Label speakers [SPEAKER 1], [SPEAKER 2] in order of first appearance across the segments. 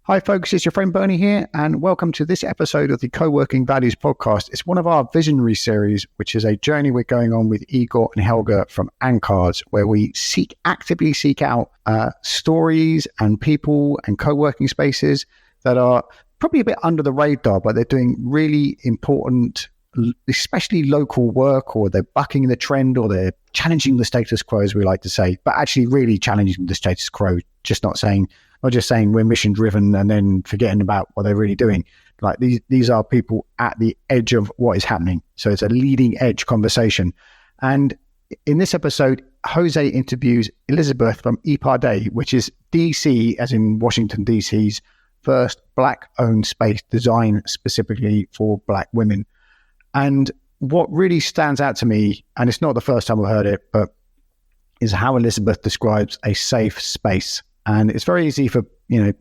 [SPEAKER 1] Hi folks, it's your friend Bernie here, and welcome to this episode of the Co-working Values podcast. It's one of our visionary series, which is a journey we're going on with Igor and Helga from Ancards, where we actively seek out stories and people and co-working spaces that are probably a bit under the radar, but they're doing really important, especially local work, or they're bucking the trend, or they're challenging the status quo, as we like to say, but actually really challenging the status quo, not just saying we're mission driven and then forgetting about what they're really doing. Like these are people at the edge of what is happening. So it's a leading edge conversation. And in this episode, Jose interviews Elizabeth from Ipade, which is DC, as in Washington, DC's first Black owned space designed specifically for Black women. And what really stands out to me, and it's not the first time I've heard it, but is how Elizabeth describes a safe space. And it's very easy for,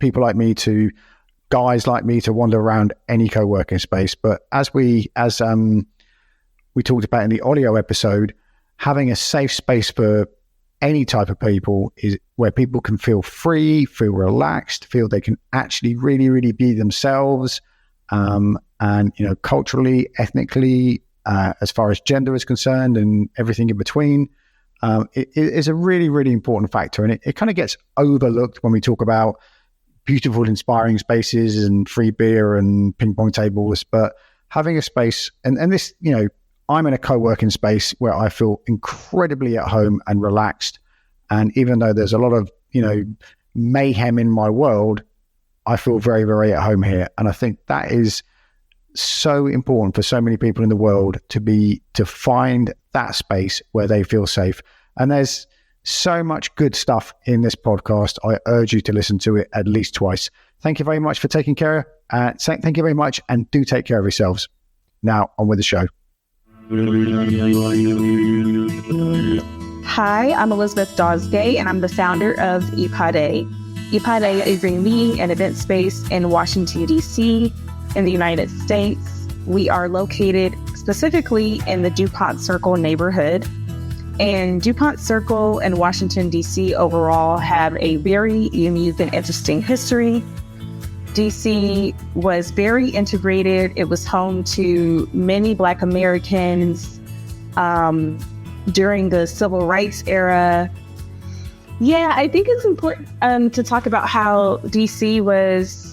[SPEAKER 1] people like me guys like me to wander around any co-working space. But as we talked about in the audio episode, having a safe space for any type of people is where people can feel free, feel relaxed, feel they can actually really, really be themselves. And, culturally, ethnically, as far as gender is concerned and everything in between. It is a really, really important factor, and it kind of gets overlooked when we talk about beautiful, inspiring spaces and free beer and ping pong tables. But having a space, and this, I'm in a co-working space where I feel incredibly at home and relaxed. And even though there's a lot of, mayhem in my world, I feel very, very at home here. And I think that is so important for so many people in the world to find that space where they feel safe. And there's so much good stuff in this podcast. I urge you to listen to it at least twice. Thank you very much for taking care. Thank you very much, and do take care of yourselves. Now on with the show.
[SPEAKER 2] Hi, I'm Elizabeth Dosgay, and I'm the founder of Ipade. Ipade is a meeting and event space in Washington, D.C., in the United States. We are located specifically in the DuPont Circle neighborhood. And DuPont Circle and Washington, D.C. overall have a very unique and interesting history. D.C. was very integrated. It was home to many Black Americans during the Civil Rights era. Yeah, I think it's important to talk about how D.C. was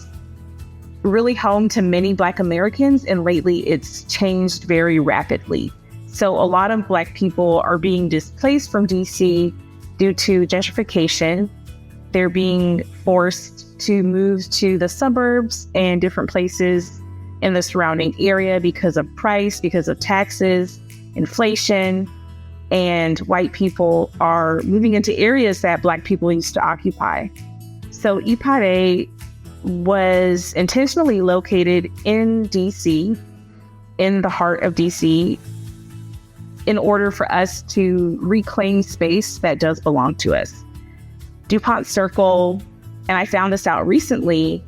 [SPEAKER 2] really home to many Black Americans, and lately it's changed very rapidly. So a lot of Black people are being displaced from DC due to gentrification. They're being forced to move to the suburbs and different places in the surrounding area because of price, because of taxes, inflation, and white people are moving into areas that Black people used to occupy. So Ipade was intentionally located in DC, in the heart of DC, in order for us to reclaim space that does belong to us. DuPont Circle, and I found this out recently,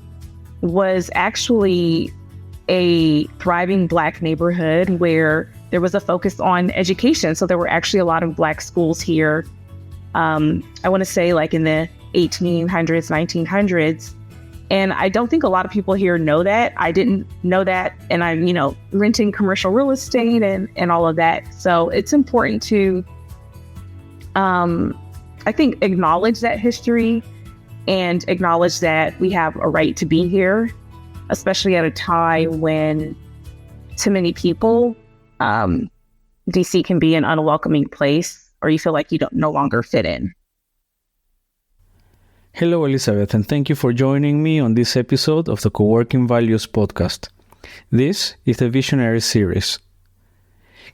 [SPEAKER 2] was actually a thriving Black neighborhood where there was a focus on education. So there were actually a lot of Black schools here. I want to say like in the 1800s, 1900s. And I don't think a lot of people here know that. I didn't know that. And I'm, renting commercial real estate and all of that. So it's important to, I think, acknowledge that history and acknowledge that we have a right to be here, especially at a time when, to many people, DC can be an unwelcoming place, or you feel like you don't no longer fit in.
[SPEAKER 3] Hello, Elizabeth, and thank you for joining me on this episode of the Co-working Values podcast. This is the Visionary series.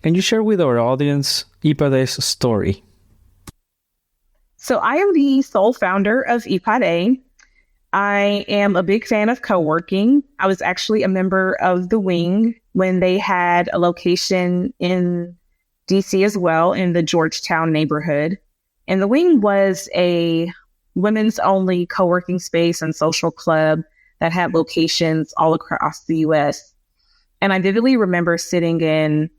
[SPEAKER 3] Can you share with our audience Ipade's story?
[SPEAKER 2] So I am the sole founder of Ipade. I am a big fan of co-working. I was actually a member of the Wing when they had a location in DC as well, in the Georgetown neighborhood. And the Wing was a women's only co-working space and social club that had locations all across the US. And I vividly remember sitting in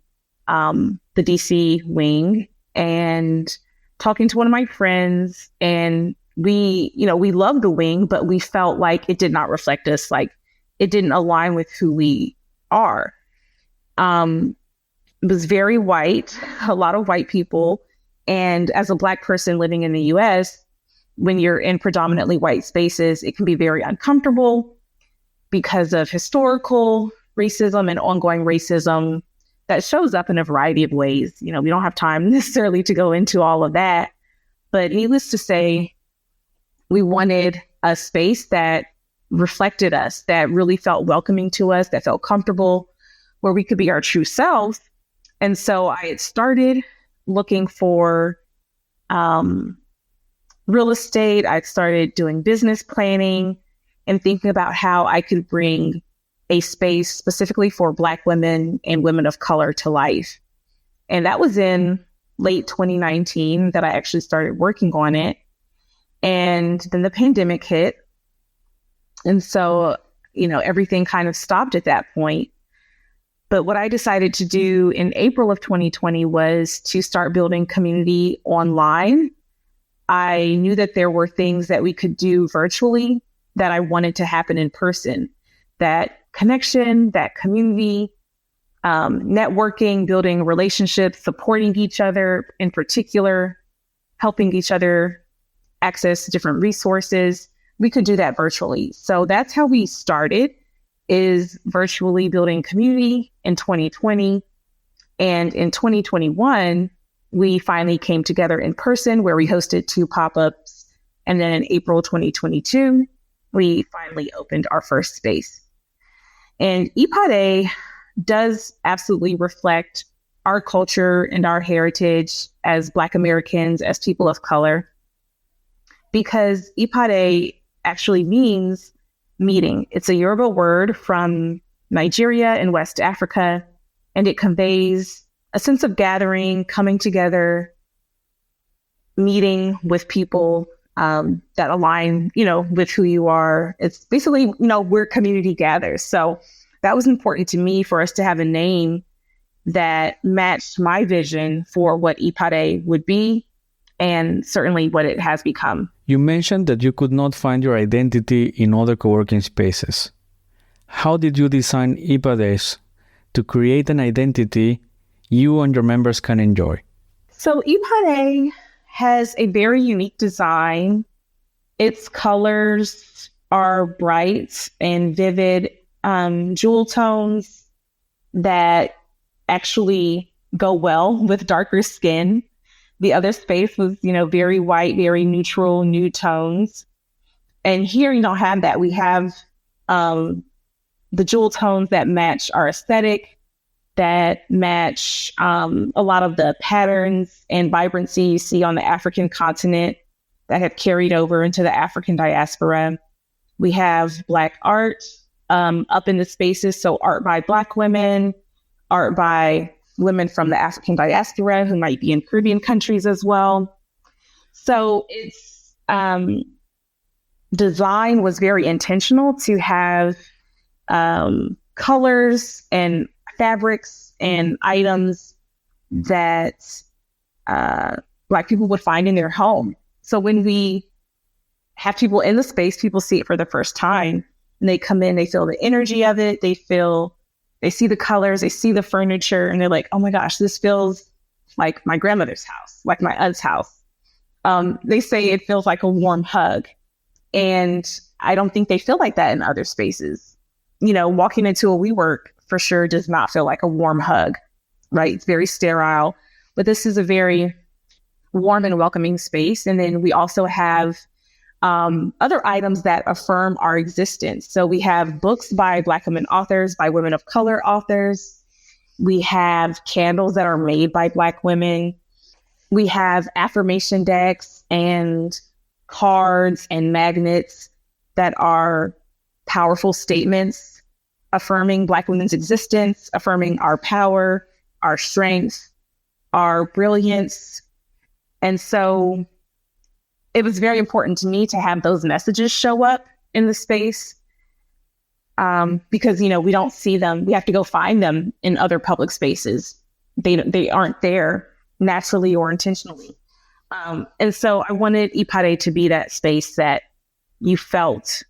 [SPEAKER 2] the DC Wing and talking to one of my friends and we loved the wing, but we felt like it did not reflect us. Like it didn't align with who we are. It was very white, a lot of white people. And as a Black person living in the US, when you're in predominantly white spaces, it can be very uncomfortable because of historical racism and ongoing racism that shows up in a variety of ways. We don't have time necessarily to go into all of that, but needless to say, we wanted a space that reflected us, that really felt welcoming to us, that felt comfortable, where we could be our true selves. And so I had started looking for real estate. I started doing business planning and thinking about how I could bring a space specifically for Black women and women of color to life. And that was in late 2019 that I actually started working on it. And then the pandemic hit. And so, everything kind of stopped at that point. But what I decided to do in April of 2020 was to start building community online. I knew that there were things that we could do virtually that I wanted to happen in person. That connection, that community, networking, building relationships, supporting each other in particular, helping each other access different resources. We could do that virtually. So that's how we started, is virtually building community in 2020. And in 2021, we finally came together in person where we hosted 2 pop-ups. And then in April 2022, we finally opened our first space. And Ipade does absolutely reflect our culture and our heritage as Black Americans, as people of color, because Ipade actually means meeting. It's a Yoruba word from Nigeria and West Africa, and it conveys a sense of gathering, coming together, meeting with people that align, with who you are. It's basically, where community gathers. So that was important to me for us to have a name that matched my vision for what Ipade would be and certainly what it has become.
[SPEAKER 3] You mentioned that you could not find your identity in other co-working spaces. How did you design Ipade to create an identity you and your members can enjoy? So
[SPEAKER 2] Ipade has a very unique design. Its colors are bright and vivid jewel tones that actually go well with darker skin. The other space was, very white, very neutral, nude tones. And here you don't have that. We have the jewel tones that match our aesthetic, that match a lot of the patterns and vibrancy you see on the African continent that have carried over into the African diaspora. We have Black art up in the spaces. So art by Black women, art by women from the African diaspora who might be in Caribbean countries as well. So its design was very intentional to have colors and fabrics and items that Black people would find in their home. So when we have people in the space, people see it for the first time and they come in, they feel the energy of it. They see the colors, they see the furniture, and they're like, oh my gosh, this feels like my grandmother's house, like my aunt's house. They say it feels like a warm hug. And I don't think they feel like that in other spaces. Walking into a WeWork for sure does not feel like a warm hug, right? It's very sterile, but this is a very warm and welcoming space. And then we also have other items that affirm our existence. So we have books by Black women authors, by women of color authors. We have candles that are made by Black women. We have affirmation decks and cards and magnets that are powerful statements affirming Black women's existence, affirming our power, our strength, our brilliance. And so it was very important to me to have those messages show up in the space because, we don't see them. We have to go find them in other public spaces. They aren't there naturally or intentionally. And so I wanted Ipade to be that space that you felt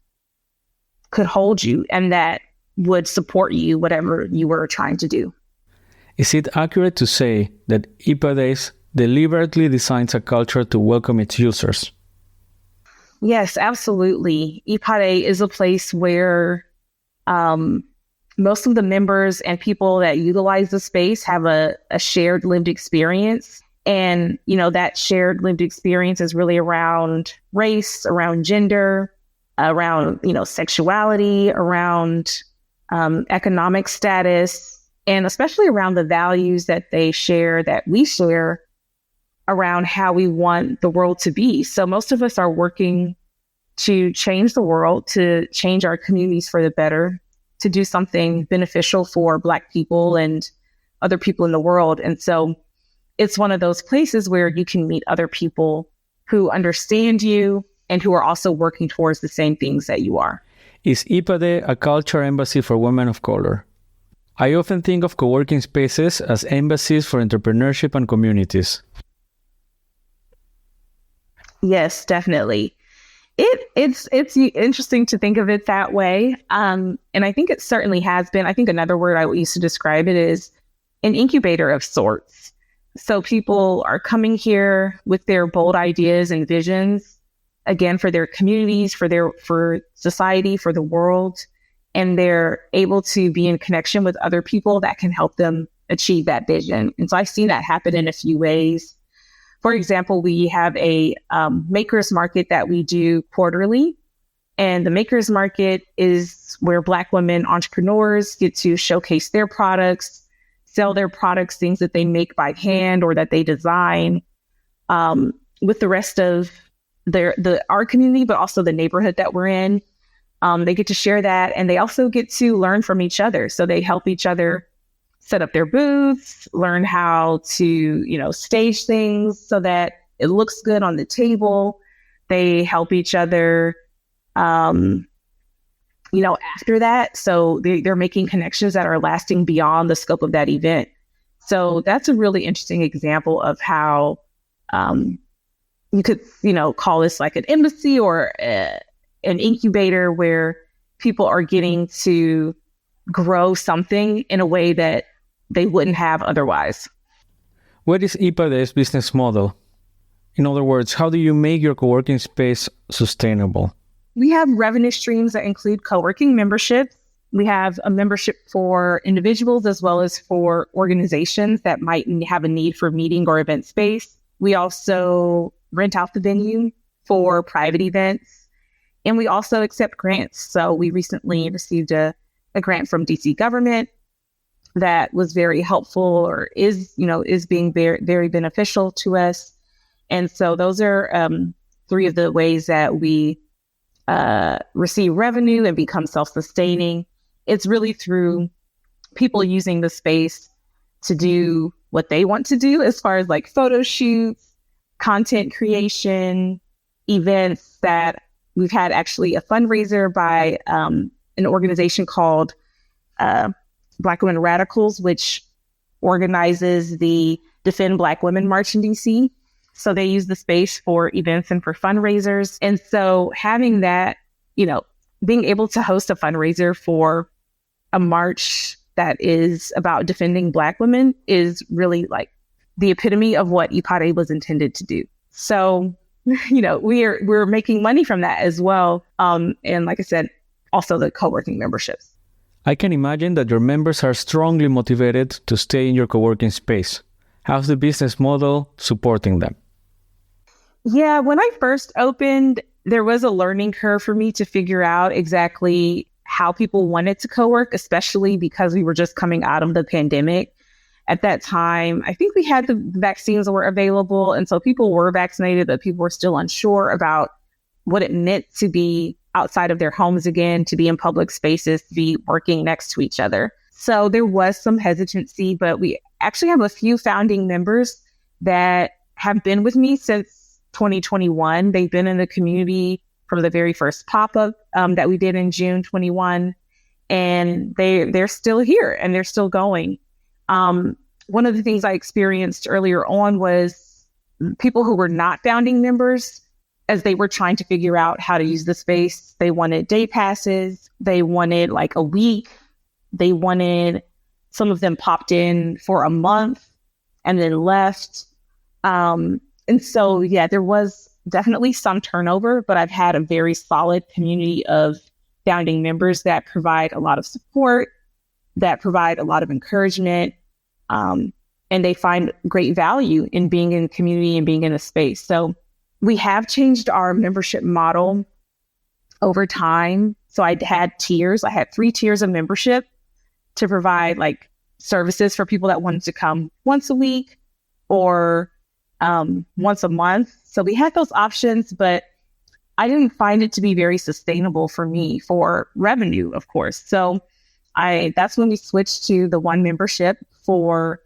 [SPEAKER 2] could hold you and that would support you, whatever you were trying to do.
[SPEAKER 3] Is it accurate to say that Ipade deliberately designs a culture to welcome its users?
[SPEAKER 2] Yes, absolutely. Ipade is a place where most of the members and people that utilize the space have a shared lived experience. And, that shared lived experience is really around race, around gender, around, sexuality, around economic status, and especially around the values that they share, that we share around how we want the world to be. So most of us are working to change the world, to change our communities for the better, to do something beneficial for Black people and other people in the world. And so it's one of those places where you can meet other people who understand you and who are also working towards the same things that you are.
[SPEAKER 3] Is Ipade a culture embassy for women of color? I often think of co-working spaces as embassies for entrepreneurship and communities.
[SPEAKER 2] Yes, definitely. It's interesting to think of it that way. And I think it certainly has been. I think another word I used to describe it is an incubator of sorts. So people are coming here with their bold ideas and visions, again, for their communities, for society, for the world. And they're able to be in connection with other people that can help them achieve that vision. And so I've seen that happen in a few ways. For example, we have a makers market that we do quarterly. And the makers market is where Black women entrepreneurs get to showcase their products, sell their products, things that they make by hand or that they design, with the rest of our community, but also the neighborhood that we're in. They get to share that, and they also get to learn from each other. So they help each other set up their booths, learn how to, stage things so that it looks good on the table. They help each other, after that. So they're making connections that are lasting beyond the scope of that event. So that's a really interesting example of how you could, call this like an embassy or an incubator where people are getting to grow something in a way that they wouldn't have otherwise.
[SPEAKER 3] What is Ipade's business model? In other words, how do you make your co-working space sustainable?
[SPEAKER 2] We have revenue streams that include co-working memberships. We have a membership for individuals as well as for organizations that might have a need for meeting or event space. We also rent out the venue for private events. And we also accept grants. So we recently received a grant from DC government that was very helpful, or is being very, very beneficial to us. And so those are three of the ways that we receive revenue and become self-sustaining. It's really through people using the space to do what they want to do as far as like photo shoots, content creation, events. That we've had actually a fundraiser by an organization called Black Women Radicals, which organizes the Defend Black Women March in DC. So they use the space for events and for fundraisers. And so having that, being able to host a fundraiser for a march that is about defending Black women is really like the epitome of what Ipade was intended to do. So, we're making money from that as well. And like I said, also the co-working memberships.
[SPEAKER 3] I can imagine that your members are strongly motivated to stay in your co-working space. How's the business model supporting them?
[SPEAKER 2] Yeah, when I first opened, there was a learning curve for me to figure out exactly how people wanted to co-work, especially because we were just coming out of the pandemic. At that time, I think we had the vaccines that were available. And so people were vaccinated, but people were still unsure about what it meant to be outside of their homes again, to be in public spaces, to be working next to each other. So there was some hesitancy, but we actually have a few founding members that have been with me since 2021. They've been in the community from the very first pop-up that we did in June 21. And they're still here and they're still going. One of the things I experienced earlier on was people who were not founding members, as they were trying to figure out how to use the space, they wanted day passes, they wanted like a week, they wanted, some of them popped in for a month and then left. And so, yeah, there was definitely some turnover, but I've had a very solid community of founding members that provide a lot of support, that provide a lot of encouragement, and they find great value in being in community and being in a space. So we have changed our membership model over time. So I had tiers. I had 3 tiers of membership to provide like services for people that wanted to come once a week or once a month. So we had those options, but I didn't find it to be very sustainable for me for revenue, of course. So that's when we switched to the 1 membership for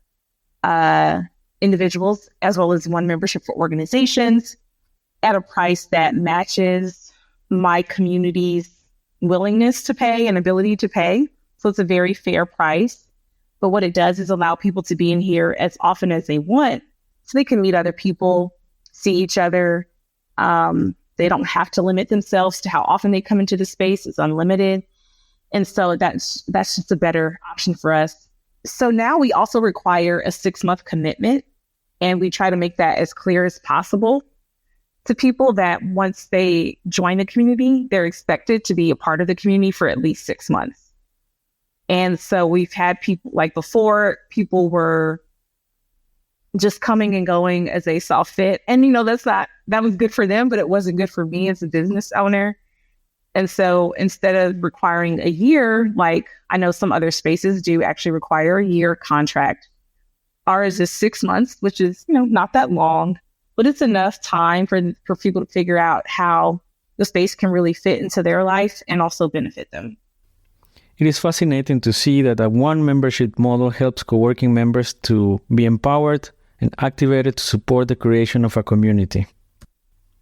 [SPEAKER 2] individuals, as well as 1 membership for organizations at a price that matches my community's willingness to pay and ability to pay. So it's a very fair price. But what it does is allow people to be in here as often as they want, so they can meet other people, see each other. They don't have to limit themselves to how often they come into the space. It's unlimited. And so that's just a better option for us. So now we also require a 6-month commitment, and we try to make that as clear as possible to people that once they join the community, they're expected to be a part of the community for at least 6 months. And so we've had people, like before, people were just coming and going as they saw fit. And, that was good for them, but it wasn't good for me as a business owner. And so instead of requiring a year, like I know some other spaces do actually require a year contract, ours is 6 months, which is, not that long, but it's enough time for people to figure out how the space can really fit into their life and also benefit them.
[SPEAKER 3] It is fascinating to see that a 1 membership model helps coworking members to be empowered and activated to support the creation of a community.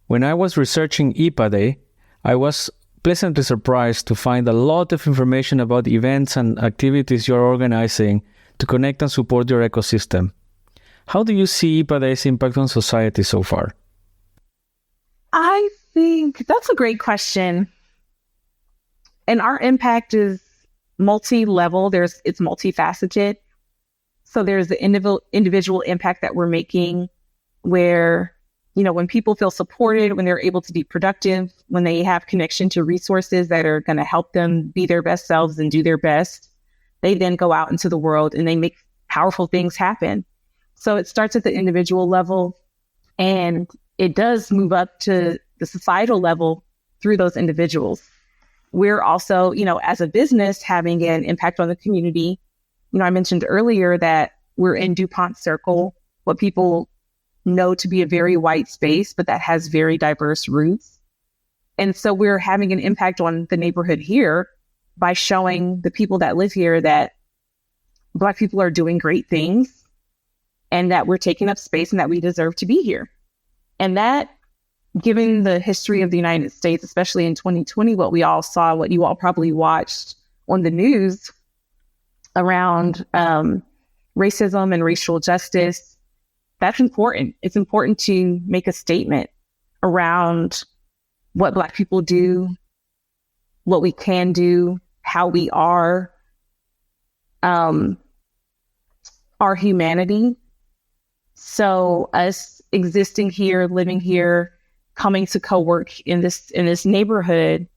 [SPEAKER 3] When I was researching Ipade, I was pleasantly surprised to find a lot of information about events and activities you're organizing to connect and support your ecosystem. How do you see Ipade's impact on society so far?
[SPEAKER 2] I think that's a great question. And our impact is multi-level. It's multifaceted. So there's the individual impact that we're making where, when people feel supported, when they're able to be productive, when they have connection to resources that are going to help them be their best selves and do their best, they then go out into the world and they make powerful things happen. So it starts at the individual level and it does move up to the societal level through those individuals. We're also, as a business, having an impact on the community. I mentioned earlier that we're in DuPont Circle, what people know to be a very white space, but that has very diverse roots. And so we're having an impact on the neighborhood here by showing the people that live here that Black people are doing great things and that we're taking up space and that we deserve to be here. And that, given the history of the United States, especially in 2020, what we all saw, what you all probably watched on the news around racism and racial justice, that's important. It's important to make a statement around what Black people do, what we can do, how we are, our humanity. So us existing here, living here, coming to co-work in this neighborhood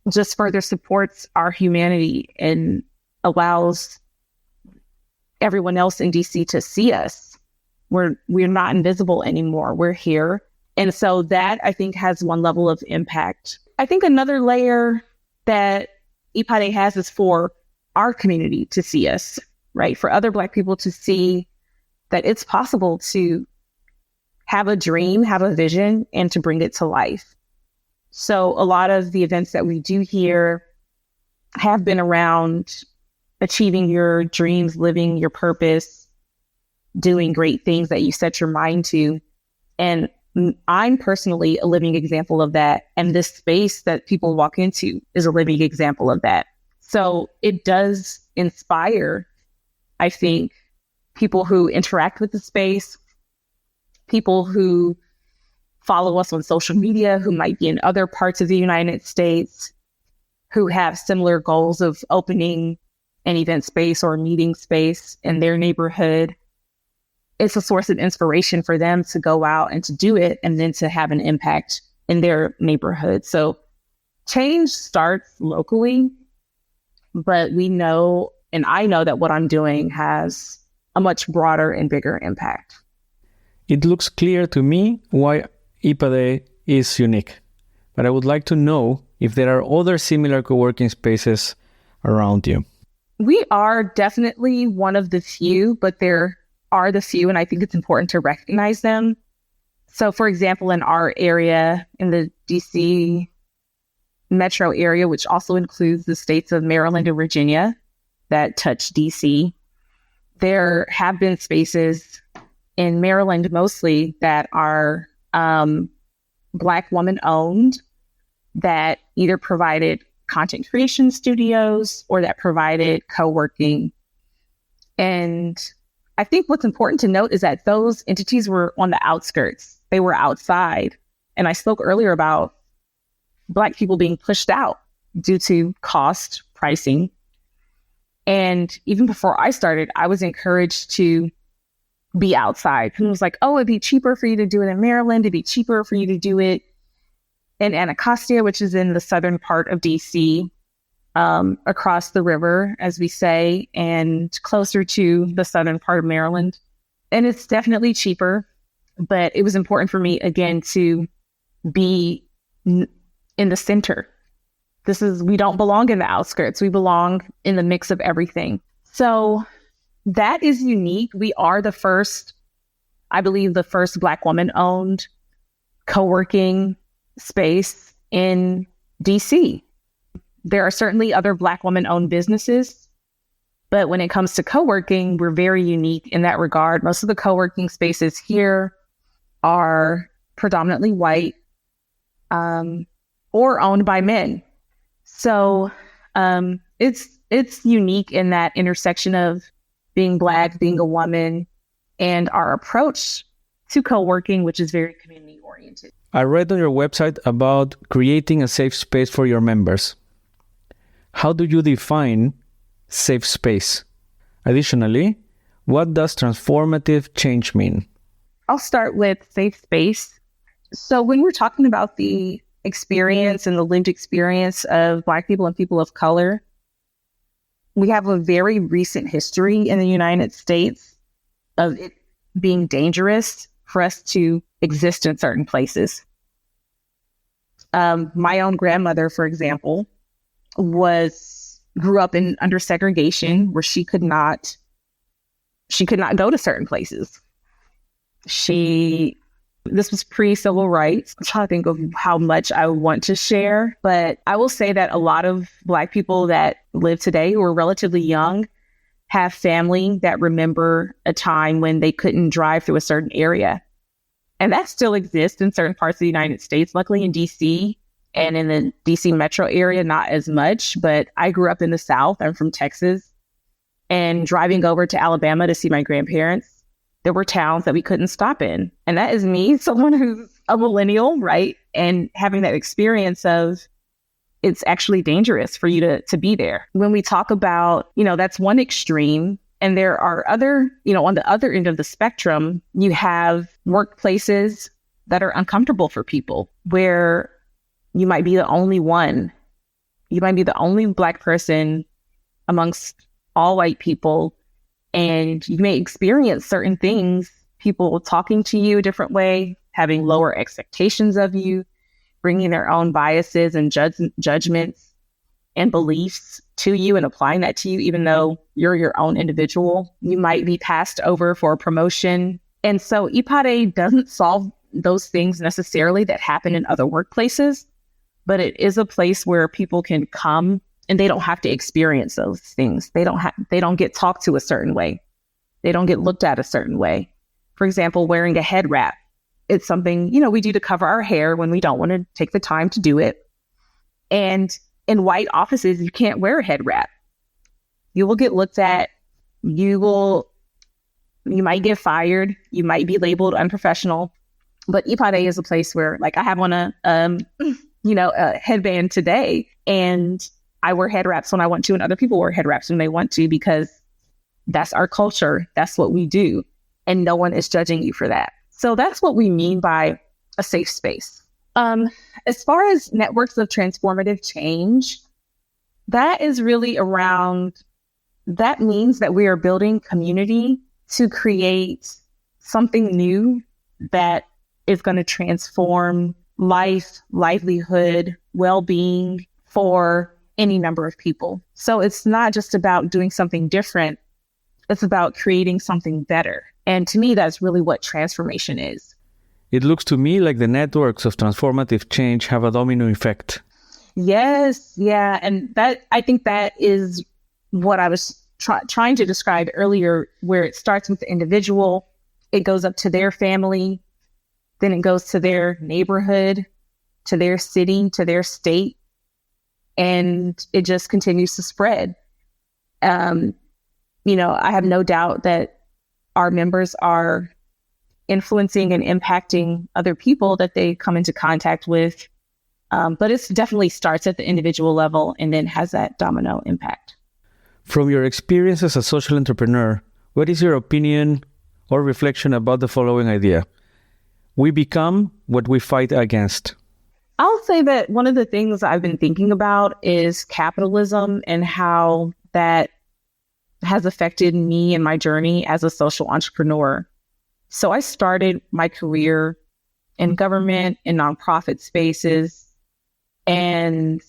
[SPEAKER 2] just further supports our humanity and allows everyone else in DC to see us. We're not invisible anymore. We're here. And so that, I think, has one level of impact. I think another layer that Ipade has is for our community to see us, right? For other Black people to see that it's possible to have a dream, have a vision, and to bring it to life. So a lot of the events that we do here have been around achieving your dreams, living your purpose, doing great things that you set your mind to. And I'm personally a living example of that. And this space that people walk into is a living example of that. So it does inspire, I think, people who interact with the space people who follow us on social media, who might be in other parts of the United States, who have similar goals of opening an event space or a meeting space in their neighborhood. It's a source of inspiration for them to go out and to do it and then to have an impact in their neighborhood. So change starts locally, but we know, and I know that what I'm doing has a much broader and bigger impact.
[SPEAKER 3] It looks clear to me why Ipade is unique, but I would like to know if there are other similar co-working spaces around you.
[SPEAKER 2] We are definitely one of the few, but there are the few, and I think it's important to recognize them. So, for example, in our area, in the DC metro area, which also includes the states of Maryland and Virginia that touch DC, there have been spaces in Maryland mostly that are Black woman owned, that either provided content creation studios or that provided co-working. And I think what's important to note is that those entities were on the outskirts. They were outside. And I spoke earlier about Black people being pushed out due to cost pricing. And even before I started, I was encouraged to be outside. People was like, oh, it'd be cheaper for you to do it in Maryland. It'd be cheaper for you to do it in Anacostia, which is in the southern part of DC, across the river, as we say, and closer to the southern part of Maryland. And it's definitely cheaper, but it was important for me, again, to be in the center. We don't belong in the outskirts. We belong in the mix of everything. So that is unique. We are the first, I believe, the first Black woman-owned co-working space in DC. There are certainly other Black woman-owned businesses, but when it comes to co-working, we're very unique in that regard. Most of the co-working spaces here are predominantly white or owned by men. So it's unique in that intersection of being Black, being a woman, and our approach to co-working, which is very community-oriented.
[SPEAKER 3] I read on your website about creating a safe space for your members. How do you define safe space? Additionally, what does transformative change mean?
[SPEAKER 2] I'll start with safe space. So when we're talking about the experience and the lived experience of Black people and people of color, we have a very recent history in the United States of it being dangerous for us to exist in certain places. My own grandmother, for example, grew up under segregation where she could not go to certain places. This was pre-civil rights. I'm trying to think of how much I want to share, but I will say that a lot of Black people that live today who are relatively young have family that remember a time when they couldn't drive through a certain area. And that still exists in certain parts of the United States. Luckily in DC and in the DC metro area, not as much, but I grew up in the South. I'm from Texas. And driving over to Alabama to see my grandparents, there were towns that we couldn't stop in. And that is me, someone who's a millennial, right? And having that experience of it's actually dangerous for you to be there. When we talk about, that's one extreme. And there are other, on the other end of the spectrum, you have workplaces that are uncomfortable for people where you might be the only one. You might be the only Black person amongst all white people. And you may experience certain things, people talking to you a different way, having lower expectations of you, bringing their own biases and judgments and beliefs to you and applying that to you, even though you're your own individual. You might be passed over for a promotion. And so Ipade doesn't solve those things necessarily that happen in other workplaces, but it is a place where people can come and they don't have to experience those things. They don't get talked to a certain way. They don't get looked at a certain way. For example, wearing a head wrap. It's something, we do to cover our hair when we don't want to take the time to do it. And in white offices, you can't wear a head wrap. You will get looked at. You will You might get fired. You might be labeled unprofessional. But Ipade is a place where, like, I have on a headband today, and I wear head wraps when I want to, and other people wear head wraps when they want to, because that's our culture. That's what we do. And no one is judging you for that. So that's what we mean by a safe space. As far as networks of transformative change, that is really around, that means that we are building community to create something new that is going to transform life, livelihood, well-being for any number of people. So it's not just about doing something different. It's about creating something better. And to me, that's really what transformation is.
[SPEAKER 3] It looks to me like the networks of transformative change have a domino effect.
[SPEAKER 2] Yes. Yeah. And I think that is what I was trying to describe earlier, where it starts with the individual, it goes up to their family, then it goes to their neighborhood, to their city, to their state, and it just continues to spread. I have no doubt that our members are influencing and impacting other people that they come into contact with. But it definitely starts at the individual level and then has that domino impact.
[SPEAKER 3] From your experience as a social entrepreneur, what is your opinion or reflection about the following idea? We become what we fight against.
[SPEAKER 2] I'll say that one of the things I've been thinking about is capitalism and how that has affected me and my journey as a social entrepreneur. So I started my career in government and nonprofit spaces, and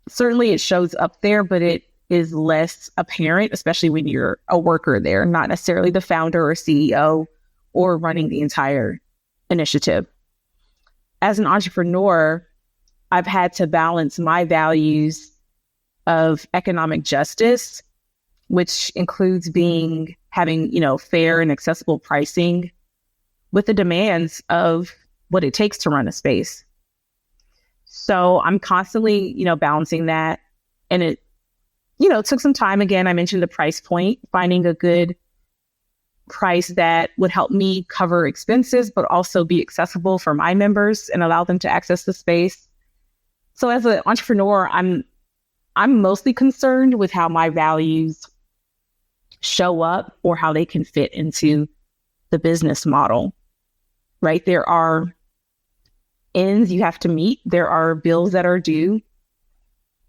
[SPEAKER 2] certainly it shows up there, but it is less apparent, especially when you're a worker there, not necessarily the founder or CEO or running the entire initiative. As an entrepreneur, I've had to balance my values of economic justice, which includes having fair and accessible pricing, with the demands of what it takes to run a space. So I'm constantly, balancing that. And it, took some time. Again, I mentioned the price point, finding a good price that would help me cover expenses, but also be accessible for my members and allow them to access the space. So as an entrepreneur, I'm mostly concerned with how my values show up or how they can fit into the business model, right? There are ends you have to meet. There are bills that are due,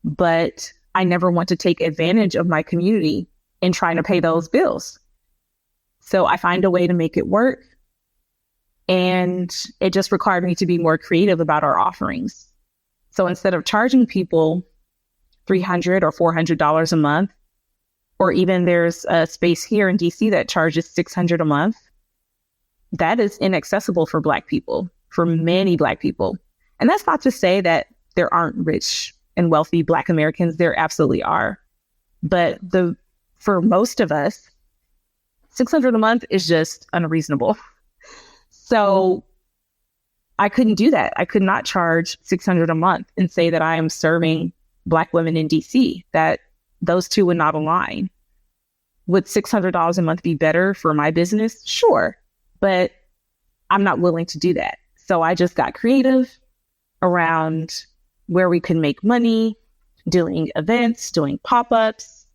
[SPEAKER 2] but I never want to take advantage of my community in trying to pay those bills. So I find a way to make it work. And it just required me to be more creative about our offerings. So instead of charging people $300 or $400 a month, or even there's a space here in DC that charges $600 a month, that is inaccessible for Black people, for many Black people. And that's not to say that there aren't rich and wealthy Black Americans. There absolutely are. But for most of us, $600 a month is just unreasonable. So I couldn't do that. I could not charge $600 a month and say that I am serving Black women in DC, that those two would not align. Would $600 a month be better for my business? Sure. But I'm not willing to do that. So I just got creative around where we could make money, doing events, doing pop-ups,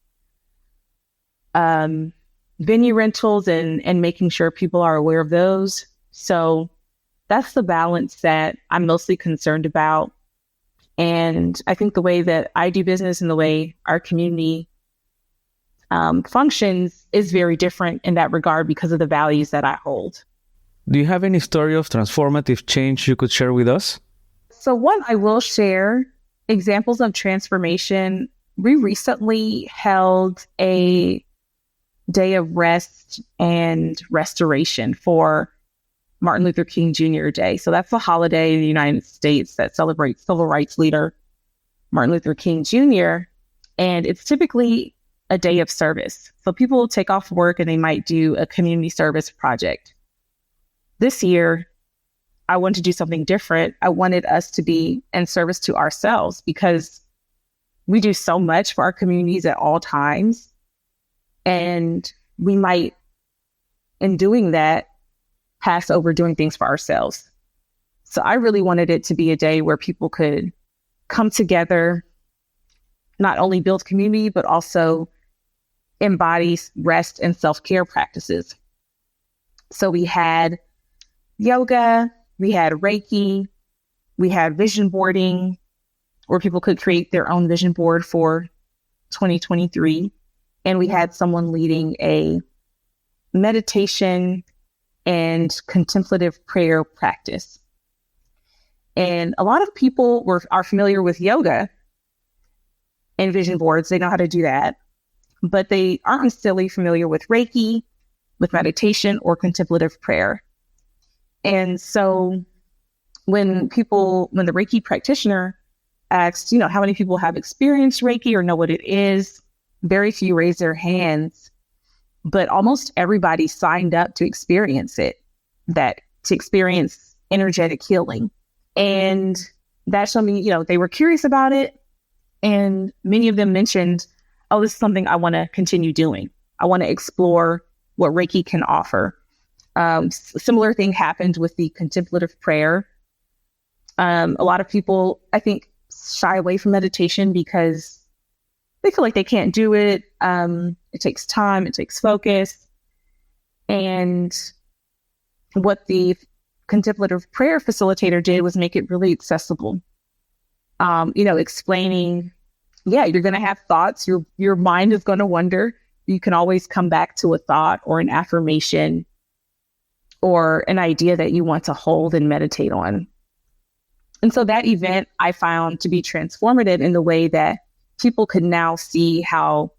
[SPEAKER 2] venue rentals, and making sure people are aware of those. So that's the balance that I'm mostly concerned about. And I think the way that I do business and the way our community functions is very different in that regard because of the values that I hold.
[SPEAKER 3] Do you have any story of transformative change you could share with us?
[SPEAKER 2] So one, I will share examples of transformation. We recently held a day of rest and restoration for Martin Luther King Jr. Day. So that's a holiday in the United States that celebrates civil rights leader Martin Luther King Jr. And it's typically a day of service. So people will take off work and they might do a community service project. This year, I wanted to do something different. I wanted us to be in service to ourselves because we do so much for our communities at all times. And we might in doing that, pass over doing things for ourselves. So I really wanted it to be a day where people could come together, not only build community, but also embody rest and self-care practices. So we had yoga, we had Reiki, we had vision boarding, where people could create their own vision board for 2023. And we had someone leading a meditation and contemplative prayer practice. And a lot of people are familiar with yoga and vision boards. They know how to do that, but they aren't necessarily familiar with Reiki, with meditation, or contemplative prayer. And so when the Reiki practitioner asked, how many people have experienced Reiki or know what it is, very few raised their hands, but almost everybody signed up to experience it, to experience energetic healing. And that showed me, they were curious about it. And many of them mentioned, oh, this is something I want to continue doing. I want to explore what Reiki can offer. Similar thing happened with the contemplative prayer. A lot of people, I think, shy away from meditation because they feel like they can't do it. It takes time, it takes focus. And what the contemplative prayer facilitator did was make it really accessible. Explaining, you're going to have thoughts. Your mind is going to wander. You can always come back to a thought or an affirmation or an idea that you want to hold and meditate on. And so that event I found to be transformative in the way that people could now see how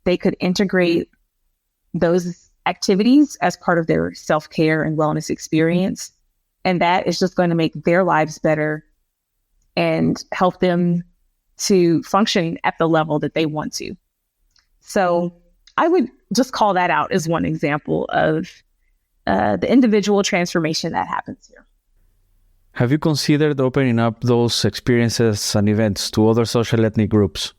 [SPEAKER 2] they could integrate those activities as part of their self-care and wellness experience. And that is just going to make their lives better and help them to function at the level that they want to. So I would just call that out as one example of the individual transformation that happens here.
[SPEAKER 3] Have you considered opening up those experiences and events to other social ethnic groups?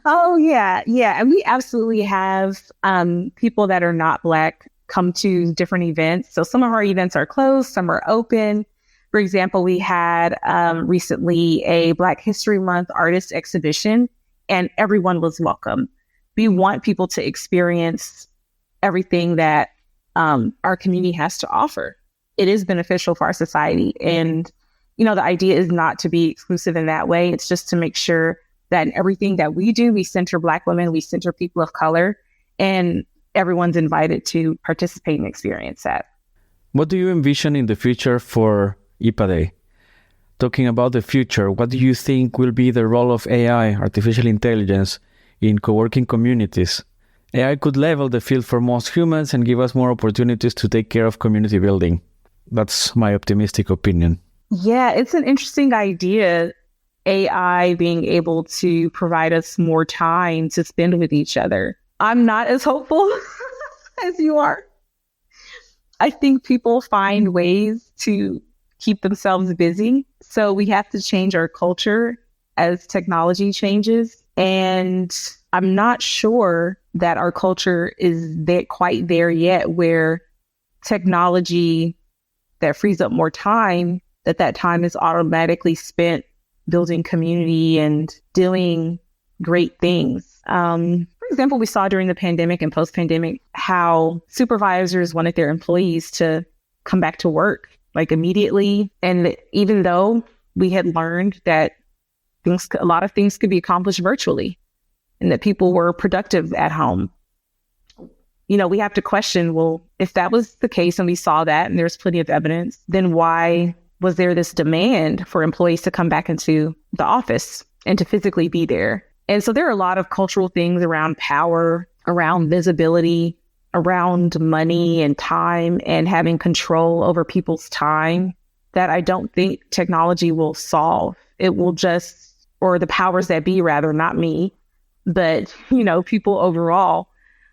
[SPEAKER 2] Oh, yeah. And we absolutely have people that are not Black come to different events. So some of our events are closed, some are open. For example, we had recently a Black History Month artist exhibition, and everyone was welcome. We want people to experience everything that our community has to offer. It is beneficial for our society. And, the idea is not to be exclusive in that way. It's just to make sure that in everything that we do, we center Black women, we center people of color, and everyone's invited to participate and experience that.
[SPEAKER 3] What do you envision in the future for Ipade? Talking about the future, what do you think will be the role of AI, artificial intelligence, in co-working communities? AI could level the field for most humans and give us more opportunities to take care of community building. That's my optimistic opinion.
[SPEAKER 2] Yeah, it's an interesting idea, AI being able to provide us more time to spend with each other. I'm not as hopeful as you are. I think people find ways to keep themselves busy. So we have to change our culture as technology changes. And I'm not sure that our culture is quite there yet, where technology that frees up more time, that time is automatically spent building community and doing great things. For example, we saw during the pandemic and post-pandemic how supervisors wanted their employees to come back to work immediately. And even though we had learned that a lot of things could be accomplished virtually and that people were productive at home, we have to question, well, if that was the case and we saw that and there's plenty of evidence, then why was there this demand for employees to come back into the office and to physically be there? And so there are a lot of cultural things around power, around visibility, around money and time and having control over people's time that I don't think technology will solve. It will or the powers that be rather, not me, but, people overall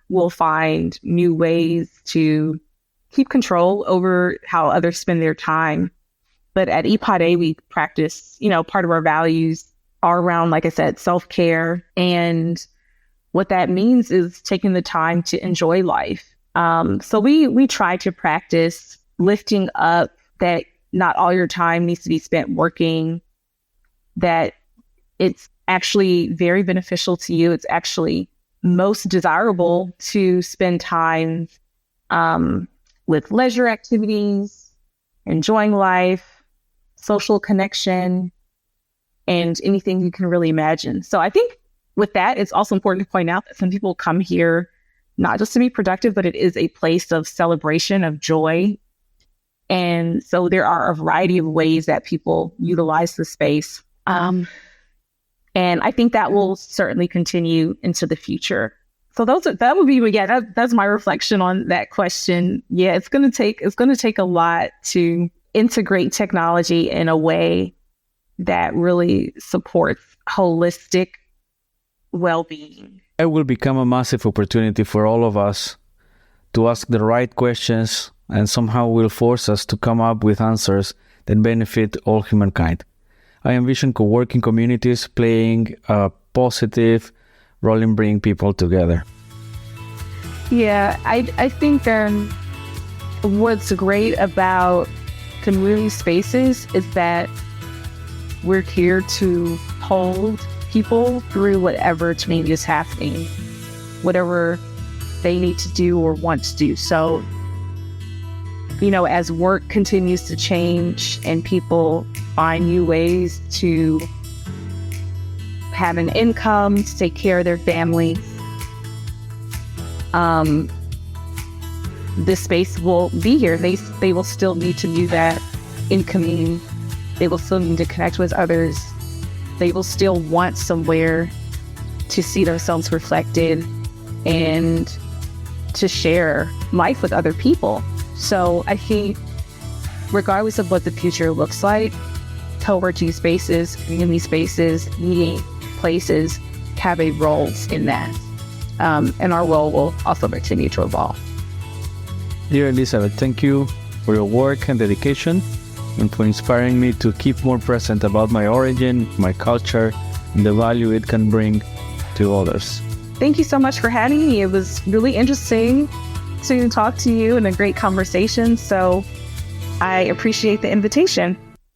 [SPEAKER 2] will find new ways to keep control over how others spend their time. But at Ipade, we practice, part of our values are around, like I said, self-care. And what that means is taking the time to enjoy life So we try to practice lifting up that not all your time needs to be spent working, that it's actually very beneficial to you. It's actually most desirable to spend time with leisure activities, enjoying life, social connection, and anything you can really imagine. So I think with that, it's also important to point out that some people come here not just to be productive, but it is a place of celebration, of joy. And so there are a variety of ways that people utilize the space. And I think that will certainly continue into the future. So that's my reflection on that question. Yeah, it's going to take a lot to integrate technology in a way that really supports holistic well-being.
[SPEAKER 3] It will become a massive opportunity for all of us to ask the right questions, and somehow will force us to come up with answers that benefit all humankind. I envision co-working communities playing a positive role in bringing people together.
[SPEAKER 2] Yeah, I think what's great about community spaces is that we're here to hold people through whatever change is happening, whatever they need to do or want to do. So, as work continues to change and people find new ways to have an income, to take care of their families, this space will be here. They will still need to do that in community. They will still need to connect with others. They will still want somewhere to see themselves reflected and to share life with other people. So I think regardless of what the future looks like, co-working spaces, community spaces, meeting places have a role in that. And our role will also continue to evolve.
[SPEAKER 3] Dear Elizabeth, thank you for your work and dedication, and for inspiring me to keep more present about my origin, my culture, and the value it can bring to others.
[SPEAKER 2] Thank you so much for having me. It was really interesting to talk to you and a great conversation. So I appreciate the invitation.